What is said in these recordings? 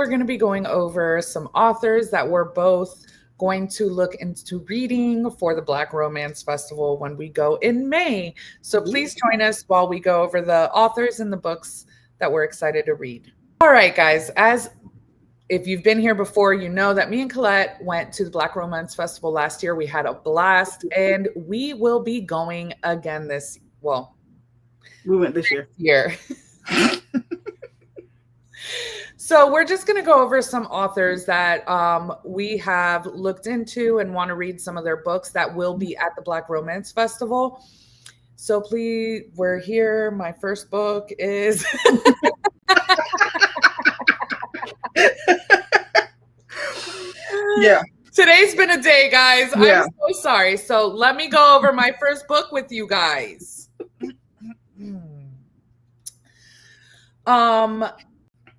we're going to be going over some authors that we're both going to look into reading for the Black Romance Festival when we go in May. So please join us while we go over the authors and the books that we're excited to read. All right, guys, if you've been here before, you know that me and Collette went to the Black Romance Festival last year. We had a blast, and we will be going again we went this year. So we're just going to go over some authors that we have looked into and want to read some of their books that will be at the Black Romance Festival. So please, we're here. My first book is... Yeah. Today's been a day, guys. Yeah. I'm so sorry. So let me go over my first book with you guys.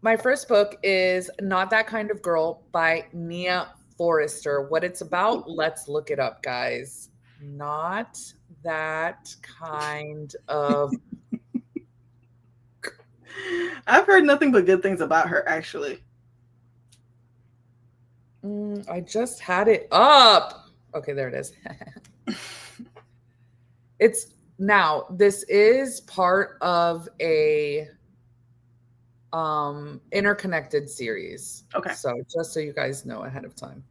My first book is Not That Kind of Girl by Nia Forrester. What it's about, let's look it up, guys. Not That Kind of... I've heard nothing but good things about her, actually. I just had it up. Okay, there it is. This is part of a interconnected series. Okay. So just so you guys know ahead of time.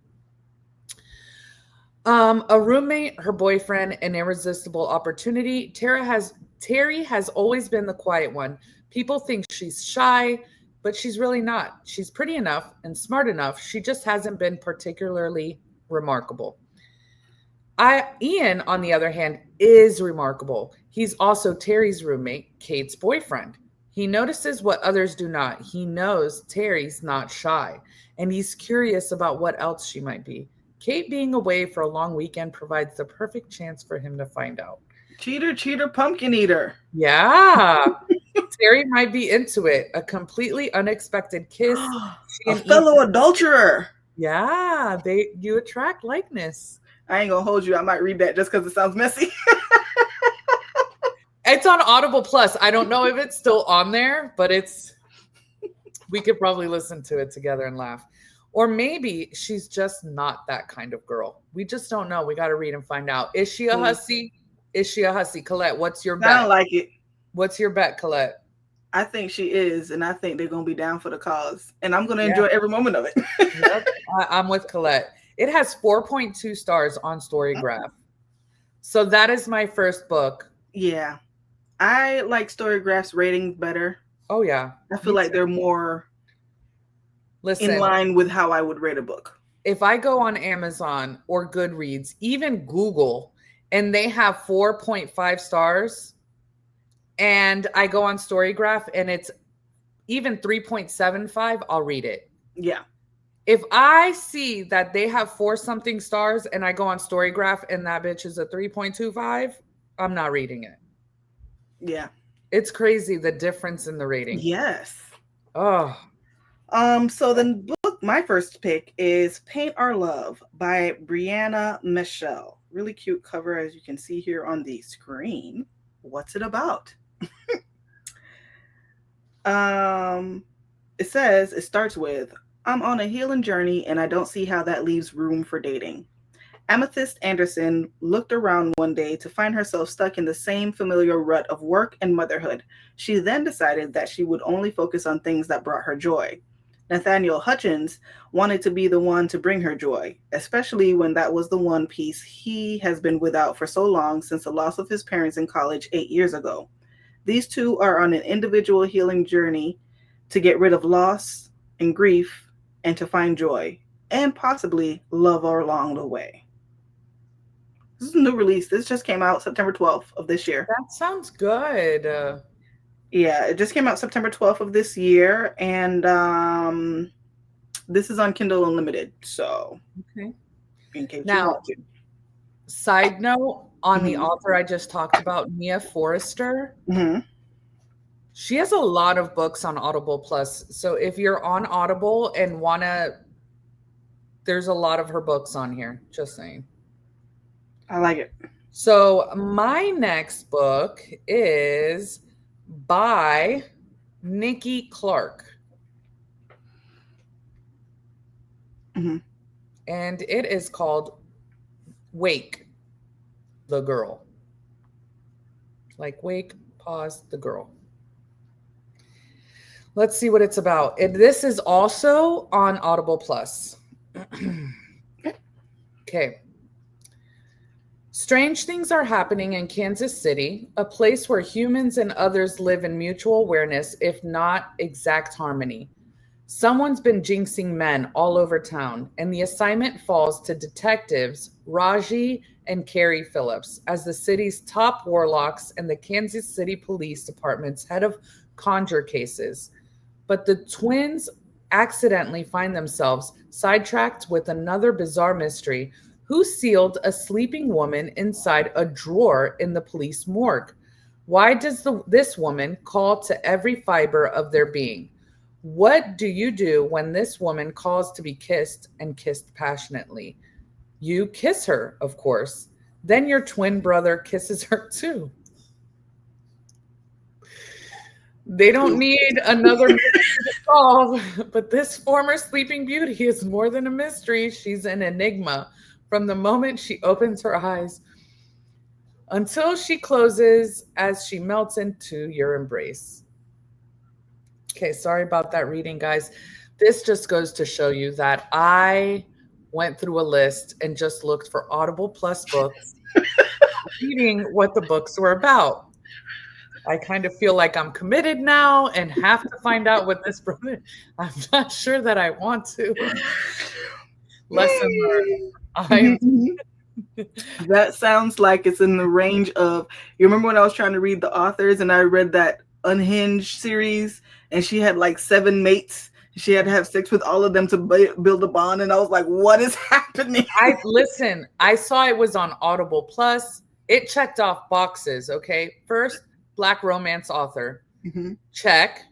A roommate, her boyfriend, an irresistible opportunity. Terry has always been the quiet one. People think she's shy, but she's really not. She's pretty enough and smart enough. She just hasn't been particularly remarkable. Ian, on the other hand, is remarkable. He's also Terry's roommate, Kate's boyfriend. He notices what others do not. He knows Terry's not shy, and he's curious about what else she might be. Kate being away for a long weekend provides the perfect chance for him to find out. Cheater, pumpkin eater. Yeah. Terry might be into it. A completely unexpected kiss. A fellow adulterer. Yeah, you attract likeness. I ain't gonna hold you. I might read that just because it sounds messy. It's on Audible Plus. I don't know if it's still on there, but we could probably listen to it together and laugh. Or maybe she's just not that kind of girl. We just don't know. We got to read and find out. Is she a hussy? Is she a hussy? Collette, what's your bet? I don't like it. What's your bet, Collette? I think she is, and I think they're going to be down for the cause. And I'm going to enjoy every moment of it. Yep. I'm with Collette. It has 4.2 stars on Storygraph. So that is my first book. Yeah. I like Storygraph's ratings better. Oh, yeah. I feel like they're more in line with how I would rate a book. If I go on Amazon or Goodreads, even Google, and they have 4.5 stars, and I go on Storygraph and it's even 3.75, I'll read it. Yeah. If I see that they have 4-something stars and I go on Storygraph and that bitch is a 3.25, I'm not reading it. Yeah. It's crazy, the difference in the rating. Yes. Oh. So the book, my first pick is Paint Our Love by Brianna Michelle. Really cute cover, as you can see here on the screen. What's it about? It starts with, I'm on a healing journey and I don't see how that leaves room for dating. Amethyst Anderson looked around one day to find herself stuck in the same familiar rut of work and motherhood. She then decided that she would only focus on things that brought her joy. Nathaniel Hutchins wanted to be the one to bring her joy, especially when that was the one piece he has been without for so long since the loss of his parents in college 8 years ago. These two are on an individual healing journey to get rid of loss and grief and to find joy and possibly love along the way. This is a new release. This just came out September 12th of this year. That sounds good. Yeah, it just came out September 12th of this year, and this is on Kindle Unlimited. So, okay. In case you want to. Side note on the author I just talked about, Nia Forrester. She has a lot of books on Audible Plus. So if you're on Audible and there's a lot of her books on here. Just saying. I like it. So my next book is by Nikki Clark. And it is called Wake the Girl. Like wake, pause, the girl. Let's see what it's about. This is also on Audible Plus. Okay. Strange things are happening in Kansas City, a place where humans and others live in mutual awareness, if not exact harmony. Someone's been jinxing men all over town, and the assignment falls to detectives Raji and Carrie Phillips as the city's top warlocks and the Kansas City Police Department's head of conjure cases. But the twins accidentally find themselves sidetracked with another bizarre mystery. Who sealed a sleeping woman inside a drawer in the police morgue? Why does this woman call to every fiber of their being? What do you do when this woman calls to be kissed and kissed passionately? You kiss her, of course. Then your twin brother kisses her too. They don't need another mystery to solve, but this former Sleeping Beauty is more than a mystery. She's an enigma from the moment she opens her eyes until she closes as she melts into your embrace. Okay, sorry about that reading, guys. This just goes to show you that I went through a list and just looked for Audible Plus books, reading what the books were about. I kind of feel like I'm committed now and have to find out what this brother. I'm not sure that I want to. Lesson learned. That sounds like it's in the range of, you remember when I was trying to read the authors and I read that Unhinged series and she had like 7 mates. She had to have sex with all of them to build a bond. And I was like, what is happening? I saw it was on Audible Plus. It checked off boxes. Okay. First, Black romance author. Check.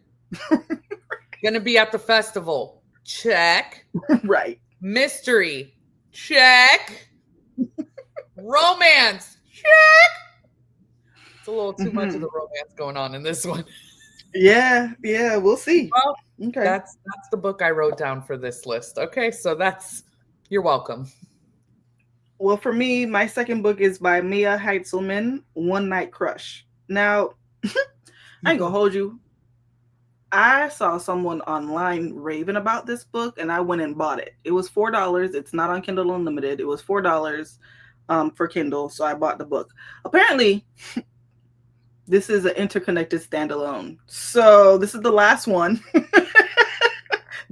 Gonna be at the festival. Check. Right. Mystery. Check. Romance. Check. It's a little too much of the romance going on in this one. Yeah, we'll see. Well, okay. That's the book I wrote down for this list. Okay, so you're welcome. Well, for me, my second book is by Mia Heitzelman, One Night Crush. Now, I ain't gonna hold you. I saw someone online raving about this book and I went and bought it. It was $4. It's not on Kindle Unlimited. It was $4 for Kindle, so I bought the book. Apparently, this is an interconnected standalone. So this is the last one.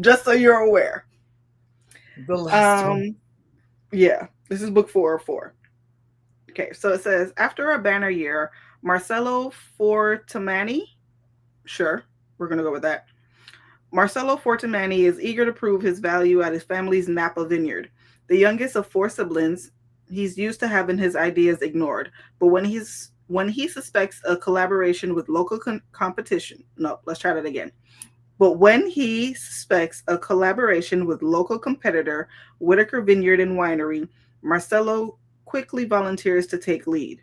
Just so you're aware. The last one. Yeah, this is book 404. Okay, so it says, after a banner year, Marcello Fortimani, sure, we're going to go with that. Marcello Fortimani is eager to prove his value at his family's Napa vineyard. The youngest of 4 siblings, he's used to having his ideas ignored. But when he suspects a collaboration with local competition, no, let's try that again. But when he suspects a collaboration with local competitor, Whitaker Vineyard and Winery, Marcello quickly volunteers to take lead.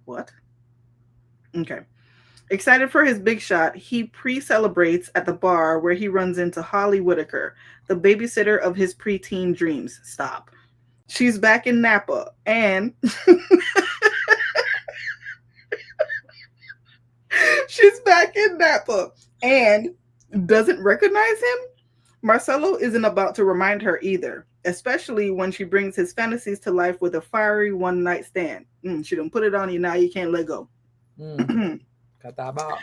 What? Okay. Excited for his big shot, he pre-celebrates at the bar where he runs into Holly Whitaker, the babysitter of his preteen dreams. Stop. She's back in Napa and she's back in Napa and doesn't recognize him. Marcello isn't about to remind her either, especially when she brings his fantasies to life with a fiery one-night stand. She done put it on you, now you can't let go. Got that about.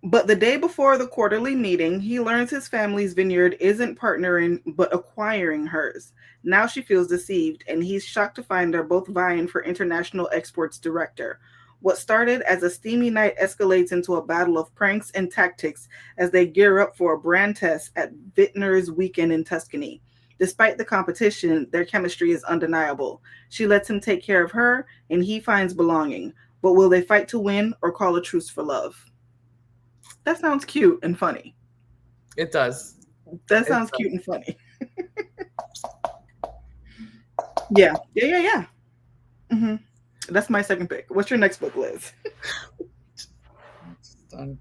But the day before the quarterly meeting, he learns his family's vineyard isn't partnering, but acquiring hers. Now she feels deceived, and he's shocked to find they're both vying for international exports director. What started as a steamy night escalates into a battle of pranks and tactics as they gear up for a brand test at Vintner's Weekend in Tuscany. Despite the competition, their chemistry is undeniable. She lets him take care of her, and he finds belonging. But will they fight to win or call a truce for love? That sounds cute and funny. It does. That sounds cute and funny. Yeah. Mm-hmm. That's my second pick. What's your next book, Liz? Done.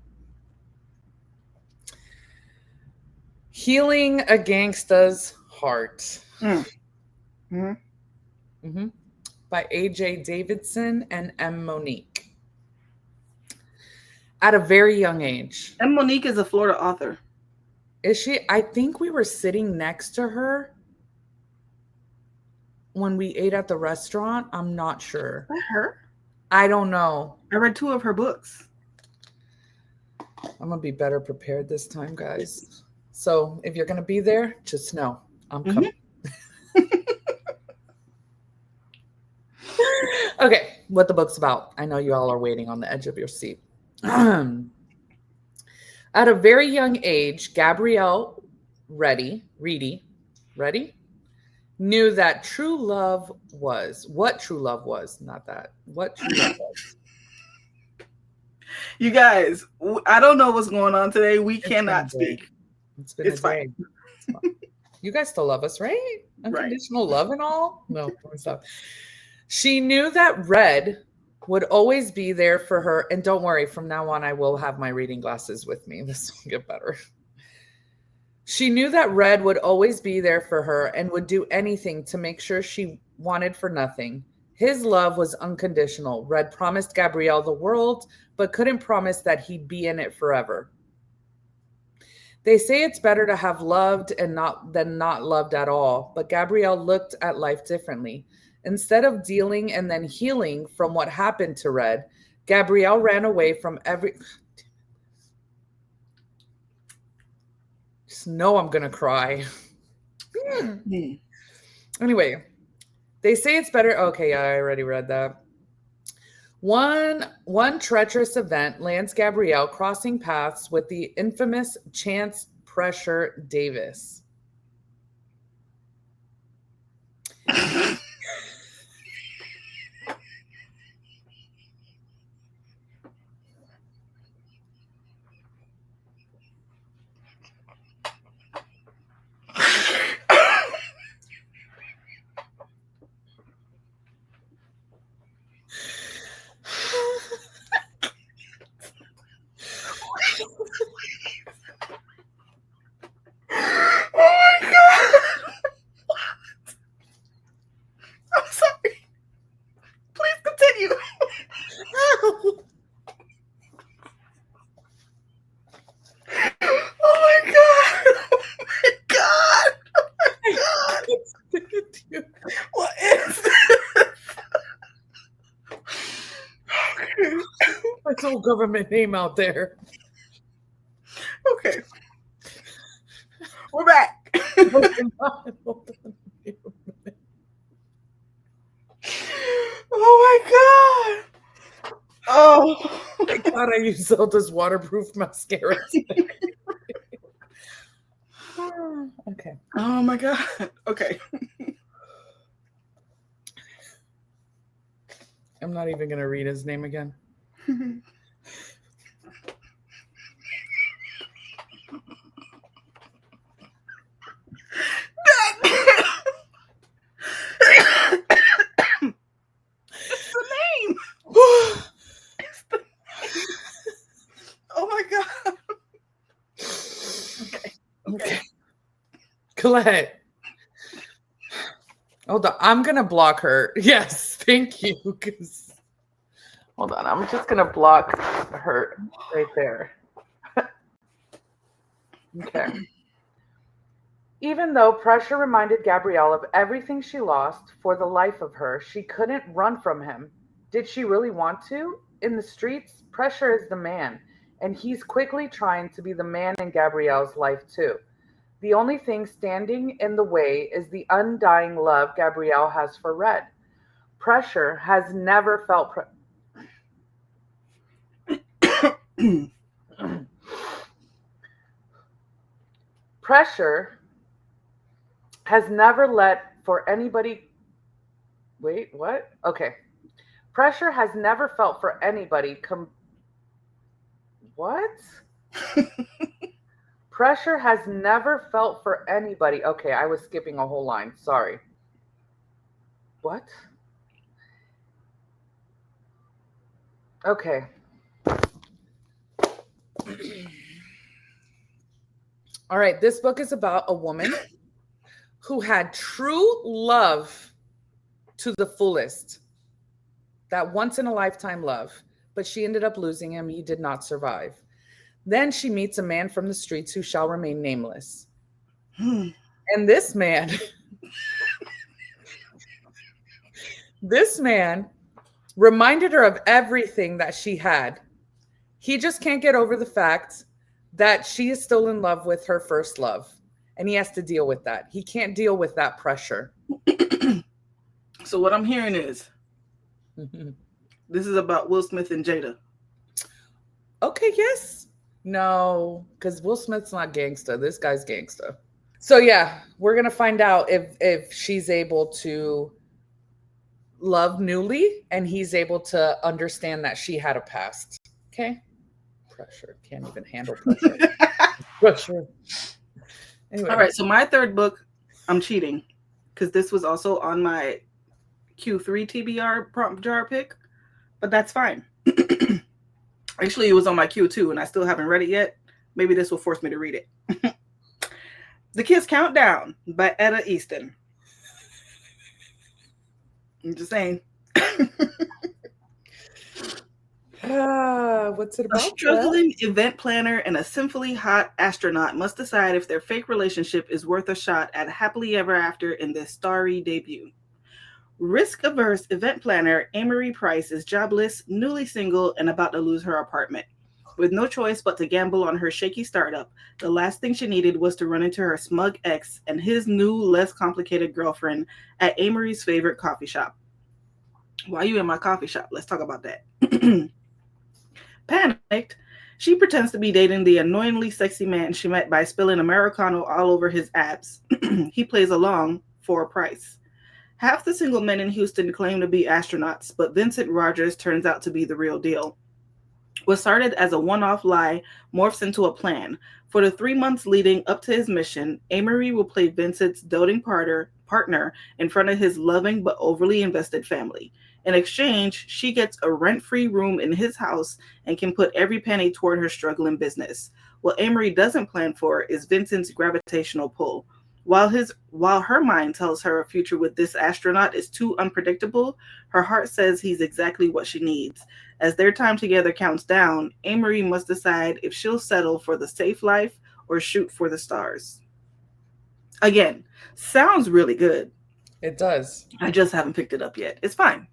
Healing a Gangsta's Heart. Mm-hmm. Mm-hmm. By A.J. Davidson and M. Monique. At a very young age. And Monique is a Florida author. Is she? I think we were sitting next to her when we ate at the restaurant. I'm not sure. Is that her? I don't know. I read 2 of her books. I'm going to be better prepared this time, guys. So if you're going to be there, just know I'm coming. Okay, what the book's about. I know you all are waiting on the edge of your seat. At a very young age, Gabrielle Ready knew that true love was what true love was, not that. What true love was. You guys, I don't know what's going on today. We cannot speak. It's been a day. It's fine. You guys still love us, right? Unconditional love and all? No, stop. She knew that red would always be there for her. And don't worry, from now on, I will have my reading glasses with me. This will get better. She knew that red would always be there for her and would do anything to make sure she wanted for nothing. His love was unconditional. Red promised Gabrielle the world, but couldn't promise that he'd be in it forever. They say it's better to have loved than not loved at all, but Gabrielle looked at life differently. Instead of dealing and then healing from what happened to Red, Gabrielle ran away from Just know I'm going to cry. Anyway, they say it's better. Okay, yeah, I already read that. One treacherous event lands Gabrielle crossing paths with the infamous Chance Pressure Davis. Oh my God. I'm sorry. Please continue. Oh my God. Oh my God. Oh my God. What is this? Okay. That's a whole government name out there. Okay. We're back. Oh my God. Oh my God, I use Zelda's waterproof mascara today. Okay. Oh my God. Okay. I'm not even going to read his name again. It's the name. Oh my God. Okay. Colette. Hold on. I'm going to block her. Yes. Thank you. Hold on. I'm just going to block her right there. Okay. Even though pressure reminded Gabrielle of everything she lost for the life of her, she couldn't run from him. Did she really want to? In the streets, pressure is the man, and he's quickly trying to be the man in Gabrielle's life too. The only thing standing in the way is the undying love Gabrielle has for Red. Pressure has never felt Pressure has never let for anybody. Wait, what? Okay. Pressure has never felt for anybody. What? Pressure has never felt for anybody. Okay, I was skipping a whole line. Sorry. What? Okay. All right, this book is about a woman who had true love to the fullest, that once in a lifetime love, but she ended up losing him. He did not survive. Then she meets a man from the streets who shall remain nameless. And this man, this man reminded her of everything that she had. He just can't get over the fact that she is still in love with her first love. And he has to deal with that. He can't deal with that pressure. So what I'm hearing is this is about Will Smith and Jada. Okay, yes. No, because Will Smith's not gangsta. This guy's gangsta. So yeah, we're going to find out if she's able to love newly and he's able to understand that she had a past. Okay? Pressure. Can't even handle pressure. Pressure. Anyway. All right, so my third book, I'm cheating because this was also on my Q3 TBR prompt jar pick, but that's fine. Actually, it was on my Q2 and I still haven't read it yet. Maybe this will force me to read it. The Kiss Countdown by Etta Easton. I'm just saying. What's it about? A struggling event planner and a sinfully hot astronaut must decide if their fake relationship is worth a shot at happily ever after in this starry debut. Risk-averse event planner Amory Price is jobless, newly single, and about to lose her apartment. With no choice but to gamble on her shaky startup, the last thing she needed was to run into her smug ex and his new, less complicated girlfriend at Amory's favorite coffee shop. Why are you in my coffee shop? Let's talk about that. Panicked, she pretends to be dating the annoyingly sexy man she met by spilling Americano all over his abs. He plays along for a price. Half the single men in Houston claim to be astronauts, but Vincent Rogers turns out to be the real deal. What started as a one-off lie morphs into a plan. For the 3 months leading up to his mission, Amory will play Vincent's doting partner in front of his loving but overly invested family. In exchange, she gets a rent-free room in his house and can put every penny toward her struggling business. What Amory doesn't plan for is Vincent's gravitational pull. While her mind tells her a future with this astronaut is too unpredictable, her heart says he's exactly what she needs. As their time together counts down, Amory must decide if she'll settle for the safe life or shoot for the stars. Again, sounds really good. It does. I just haven't picked it up yet. It's fine.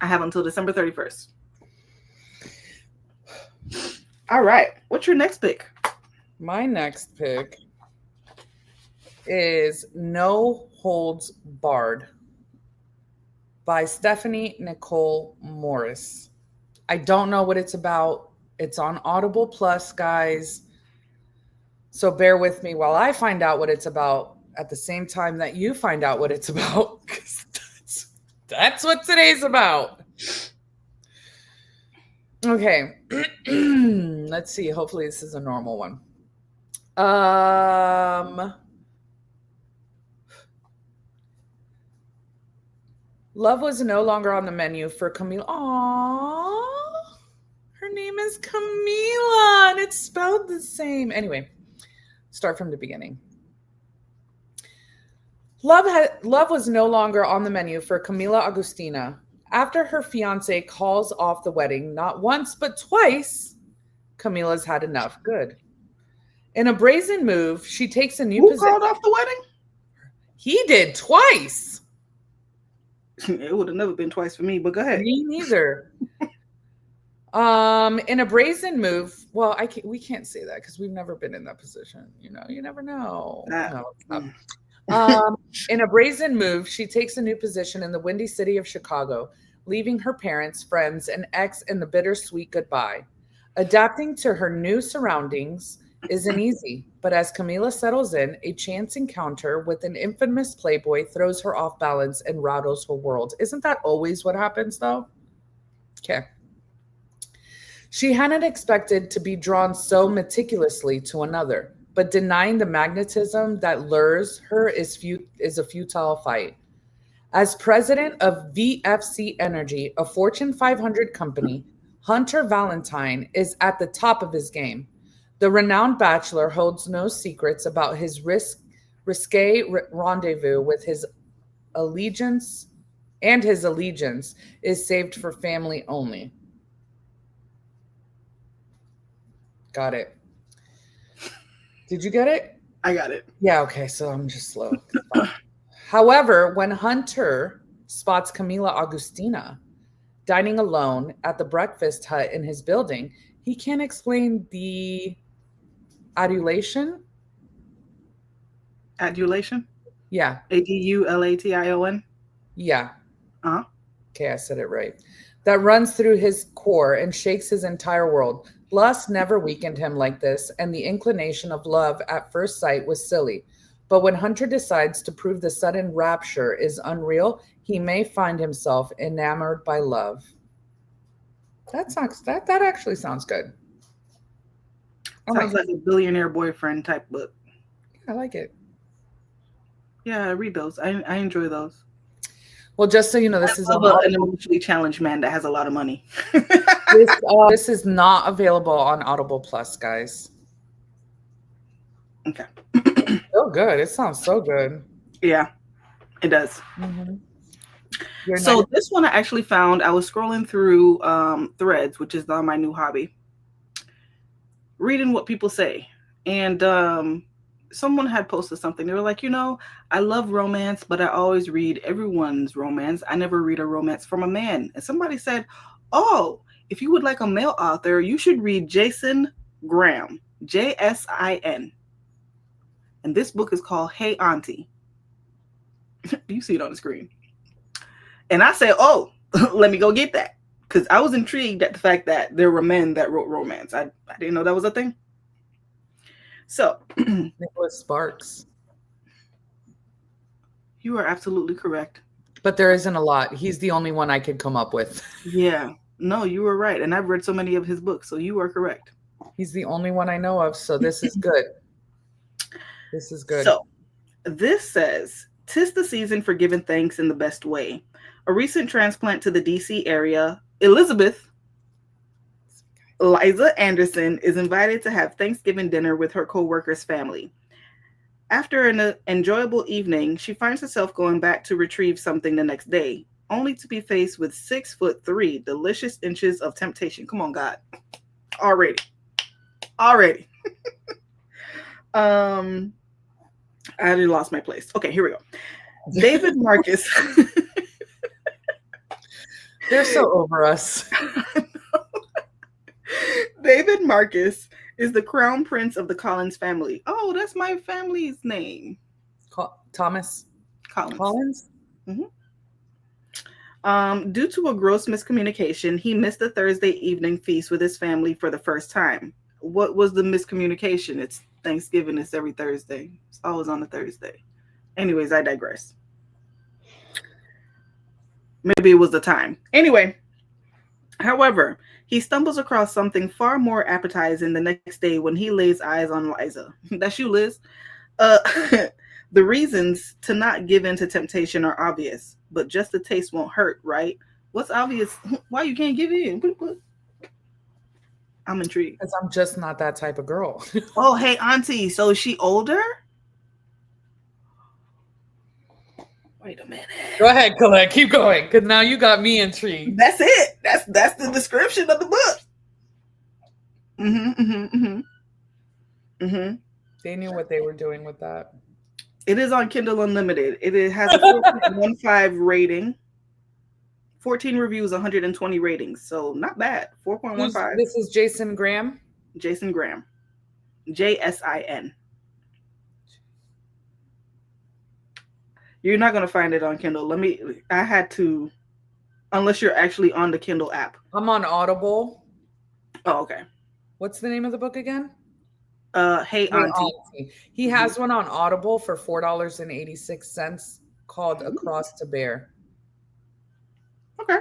I have until December 31st. All right. What's your next pick? My next pick is No Holds Barred by Stephanie Nicole Morris. I don't know what it's about. It's on Audible Plus, guys. So bear with me while I find out what it's about at the same time that you find out what it's about. 'Cause that's what today's about. Okay. Let's see. Hopefully this is a normal one. Love was no longer on the menu for Camila. Aww. Her name is Camila and it's spelled the same. Anyway, start from the beginning. Love was no longer on the menu for Camila Agustina. After her fiance calls off the wedding, not once but twice, Camila's had enough. Good. In a brazen move, she takes a new position. Who called off the wedding? He did twice. It would have never been twice for me, but go ahead. Me neither. In a brazen move, well, we can't say that because we've never been in that position. You know, you never know. In a brazen move, she takes a new position in the windy city of Chicago, leaving her parents, friends, and ex in the bittersweet goodbye. Adapting to her new surroundings isn't easy, but as Camila settles in, a chance encounter with an infamous playboy throws her off balance and rattles her world. Isn't that always what happens, though? Okay. She hadn't expected to be drawn so meticulously to another, but denying the magnetism that lures her is a futile fight. As president of VFC Energy, a Fortune 500 company, Hunter Valentine is at the top of his game. The renowned bachelor holds no secrets about his risque rendezvous with his allegiance is saved for family only. Got it. Did you get it? I got it. Yeah, okay, so I'm just slow. However, when Hunter spots Camila Augustina dining alone at the breakfast hut in his building, he can't explain the adulation. Adulation? Yeah. Adulation? Yeah. Uh-huh. Okay, I said it right. That runs through his core and shakes his entire world. Lust never weakened him like this, and the inclination of love at first sight was silly. But when Hunter decides to prove the sudden rapture is unreal, he may find himself enamored by love. That actually sounds good. Sounds like a billionaire boyfriend type book. I like it. Yeah, I read those. I enjoy those. Well, just so you know, this is an emotionally challenged man that has a lot of money. This is not available on Audible Plus, guys. Okay. So good. It sounds so good. Yeah, it does. Mm-hmm. So this one I actually found. I was scrolling through Threads, which is my new hobby, reading what people say, and someone had posted something. They were like, I love romance, but I always read everyone's romance. I never read a romance from a man. And somebody said, oh, if you would like a male author, you should read Jason Graham, Jsin. And this book is called Hey Auntie. You see it on the screen. And I said, oh, let me go get that. Because I was intrigued at the fact that there were men that wrote romance. I didn't know that was a thing. So, Nicholas Sparks. You are absolutely correct. But there isn't a lot. He's the only one I could come up with. Yeah. No, you were right. And I've read so many of his books, so you are correct. He's the only one I know of, so this is good. This is good. So, this says, 'tis the season for giving thanks in the best way. A recent transplant to the D.C. area, Elizabeth Liza Anderson, is invited to have Thanksgiving dinner with her co-worker's family. After an enjoyable evening, she finds herself going back to retrieve something the next day, only to be faced with 6'3" delicious inches of temptation. Come on, God. Already. I already lost my place. Okay, here we go. David Marcus. They're so over us. David Marcus is the crown prince of the Collins family. Oh, that's my family's name. Thomas Collins? Mm-hmm. Due to a gross miscommunication, he missed the Thursday evening feast with his family for the first time. What was the miscommunication? It's Thanksgiving. It's every Thursday. It's always on a Thursday. Anyways, I digress. Maybe it was the time. Anyway, however, he stumbles across something far more appetizing the next day when he lays eyes on Liza. That's you, Liz. The reasons to not give in to temptation are obvious, but just the taste won't hurt, right? What's obvious? Why you can't give in? I'm intrigued. Because I'm just not that type of girl. Oh, hey, auntie. So is she older? Wait a minute. Go ahead, Collette. Keep going, because now you got me intrigued. That's it. That's the description of the book. They knew what they were doing with that. It is on Kindle Unlimited. It has a 4.15 rating. 14 reviews, 120 ratings. So not bad. 4.15. This is Jason Graham? Jason Graham. Jsin. You're not going to find it on Kindle. I had to, unless you're actually on the Kindle app. I'm on Audible. Oh, okay. What's the name of the book again? Hey Auntie. He has one on Audible for $4.86 called Across to Bear. Okay.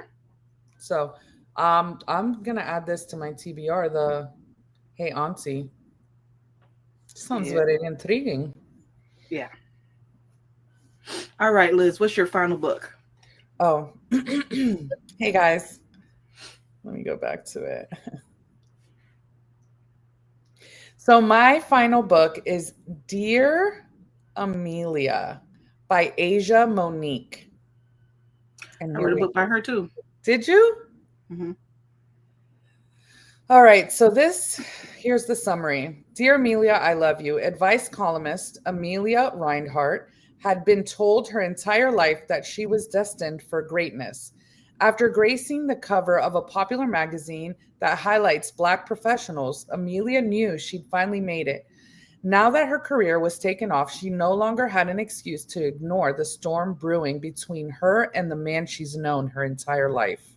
So I'm going to add this to my TBR, the Hey Auntie. Sounds very intriguing. Yeah. All right, Liz, what's your final book? Oh, hey guys. Let me go back to it. So my final book is Dear Amelia by Asia Monique. And I here read a we book by her too. Did you? Mm-hmm. All right, so here's the summary. Dear Amelia, I love you. Advice columnist Amelia Reinhardt had been told her entire life that she was destined for greatness. After gracing the cover of a popular magazine that highlights Black professionals, Amelia knew she'd finally made it. Now that her career was taken off, she no longer had an excuse to ignore the storm brewing between her and the man she's known her entire life.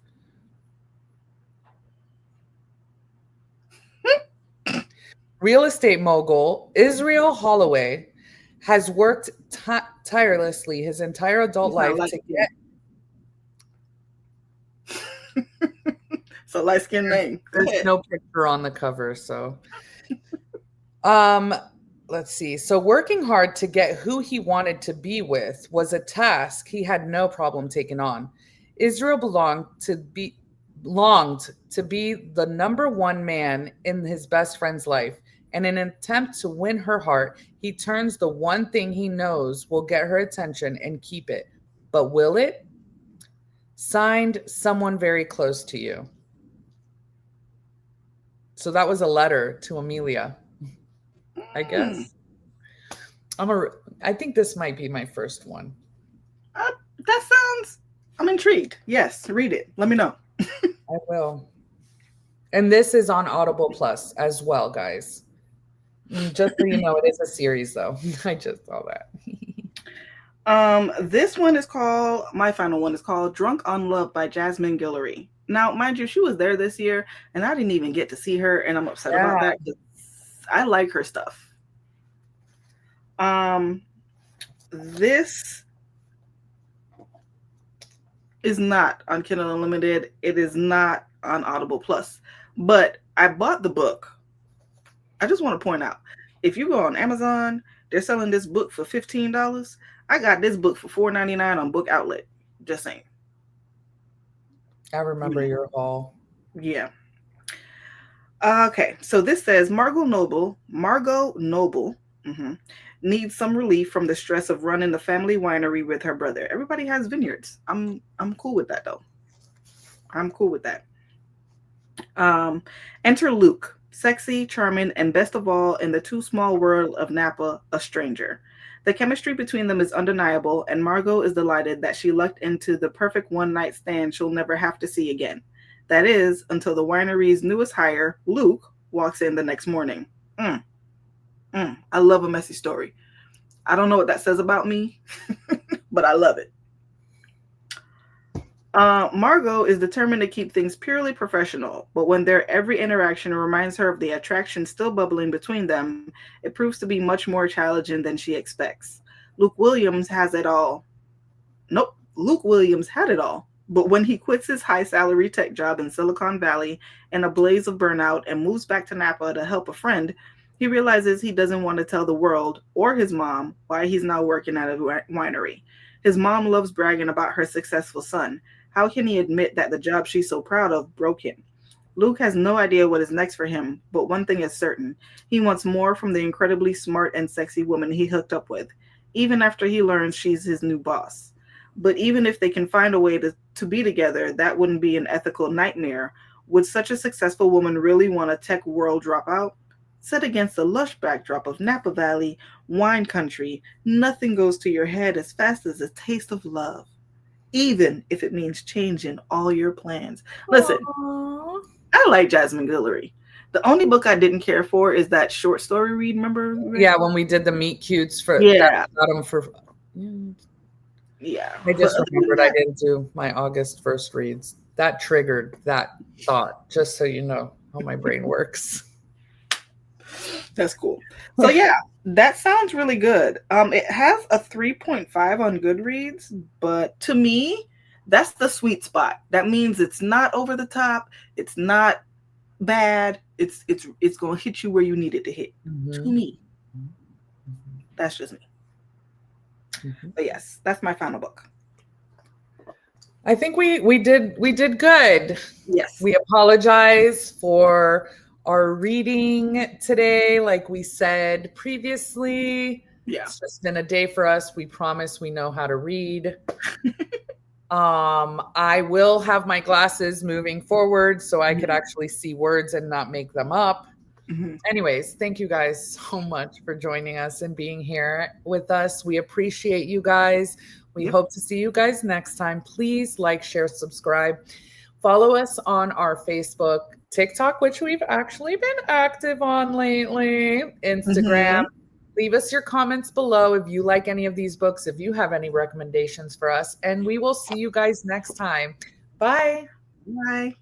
Real estate mogul Israel Holloway has worked tirelessly his entire adult You sound life light to skinned. So light skinned name. Go there's ahead. no picture on the cover, so um let's see. So working hard to get who he wanted to be with was a task he had no problem taking on. Israel longed to be the number one man in his best friend's life. And in an attempt to win her heart, he turns the one thing he knows will get her attention and keep it. But will it? Signed, someone very close to you. So that was a letter to Amelia, I Mm. guess. I think this might be my first one. That sounds. I'm intrigued. Yes, read it. Let me know. I will. And this is on Audible Plus as well, guys. Just so you know, it is a series, though. I just saw that. This one is called. My final one is called "Drunk on Love" by Jasmine Guillory. Now, mind you, she was there this year, and I didn't even get to see her, and I'm upset about Yeah. that because I like her stuff. This is not on Kindle Unlimited. It is not on Audible Plus, but I bought the book. I just want to point out, if you go on Amazon, they're selling this book for $15. I got this book for $4.99 on Book Outlet. Just saying. I remember your haul. Yeah. Okay, so this says Margot Noble needs some relief from the stress of running the family winery with her brother. Everybody has vineyards. I'm cool with that though. I'm cool with that. Enter Luke, sexy, charming, and best of all, in the too small world of Napa, a stranger. The chemistry between them is undeniable, and Margot is delighted that she lucked into the perfect one-night stand she'll never have to see again. That is, until the winery's newest hire, Luke, walks in the next morning. I love a messy story. I don't know what that says about me, but I love it. Margot is determined to keep things purely professional, but when their every interaction reminds her of the attraction still bubbling between them, it proves to be much more challenging than she expects. Luke Williams has it all. Nope, Luke Williams had it all. But when he quits his high salary tech job in Silicon Valley in a blaze of burnout and moves back to Napa to help a friend, he realizes he doesn't want to tell the world or his mom why he's now working at a winery. His mom loves bragging about her successful son. How can he admit that the job she's so proud of broke him? Luke has no idea what is next for him, but one thing is certain. He wants more from the incredibly smart and sexy woman he hooked up with, even after he learns she's his new boss. But even if they can find a way to be together, that wouldn't be an ethical nightmare. Would such a successful woman really want a tech world dropout? Set against the lush backdrop of Napa Valley, wine country, nothing goes to your head as fast as a taste of love, even if it means changing all your plans. Listen, Aww. I like Jasmine Guillory. The only book I didn't care for is that short story read. Remember? Yeah, when we did the meet cutes for that, Yeah. got them for. Yeah. I But just other than remembered I that, didn't do my August 1st reads. That triggered that thought, just so you know how my brain works. that's cool. So yeah, that sounds really good. It has a 3.5 on Goodreads, but to me, that's the sweet spot. That means it's not over the top, it's not bad. It's gonna hit you where you need it to hit. To me. That's just me. But yes, that's my final book. I think we did good. Yes. We apologize for our reading today, like we said previously. Yeah. It's just been a day for us. We promise we know how to read. I will have my glasses moving forward so I could actually see words and not make them up. Anyways, thank you guys so much for joining us and being here with us. We appreciate you guys. We hope to see you guys next time. Please like, share, subscribe. Follow us on our Facebook, TikTok, which we've actually been active on lately, Instagram. Leave us your comments below if you like any of these books, if you have any recommendations for us, and we will see you guys next time. Bye. Bye.